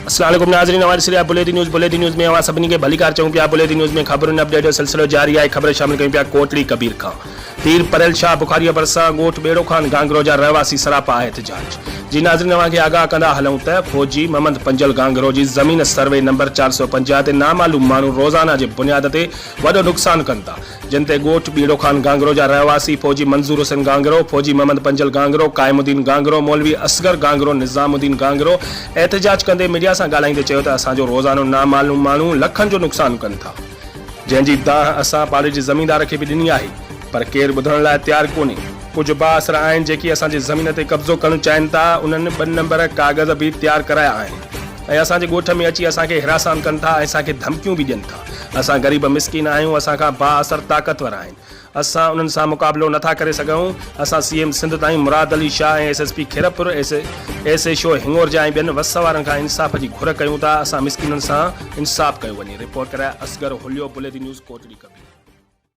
अस्सलाम वालेकुम नाज़रीन, हमारे सिरिया बुलेटिन न्यूज़ में आवाज़ सभिनी के भली कार चऊं पिया। बुलेटिन न्यूज़ में खबरुनि अपडेट जो सिलसिलो जारी आहे। खबर शामिल कयूं पिया कोटड़ी कबीर खां। तीर परेल शाह बुखारी भरिसां ॻोठ बेड़ो खान गांगरो जा रहवासी सरापा एहतजाज। जी नाज़रीन, तव्हांखे आगाह कंदा हलूं त फौजी मोहम्मद पंजल गांगरो जी ज़मीन सर्वे नंबर 450 ते नामालूम माण्हू रोज़ाना जे बुनियाद ते वॾो नुक़सान कनि था, जिन ते ॻोठ बेड़ो खान गांगरो जा रहवासी फौजी मंज़ूर हुसैन गांगरो, फौजी मोहम्मद पंजल गांगरो, कायमुद्दीन गांगरो, मौलवी असगर गांगरो, निज़ामुद्दीन गांगरो एहतजाज कंदे मीडिया सां ॻाल्हाईंदे चयो त असांजो रोज़ानो नामालूम माण्हू लखनि जो नुक़सान कनि था, जंहिंजी दाह असां पाले जे ज़मींदार खे बि ॾिनी आहे, पर केरु ॿुधण लाइ तयारु कोन्हे। कुझु बाअसर आहिनि जेकी असांजी ज़मीन ते कब्ज़ो करणु चाहिनि था, उन्हनि 2 नंबर काग़ज़ बि तयारु कराया आहिनि ऐं असांजे ॻोठ में अची असांखे हिरासान कनि था ऐं असांखे धमकियूं बि ॾियनि था। असां ग़रीब मिसकिन आहियूं, असांखां बाअसर ताक़तवर आहिनि, असां उन्हनि सां मुक़ाबिलो नथा करे सघूं। असां CM सिंध ताईं मुराद अली शाह ऐं SSP खीरपुर SHO हिंगोर जा ऐं ॿियनि वस वारनि खां इंसाफ़ जी घुर कयूं था। असां मिसकिननि सां इंसाफ़ कयो वञे। रिपोर्ट कराए असगर हुलियो, बुलेटिन न्यूज़ कोटड़ी कबीर।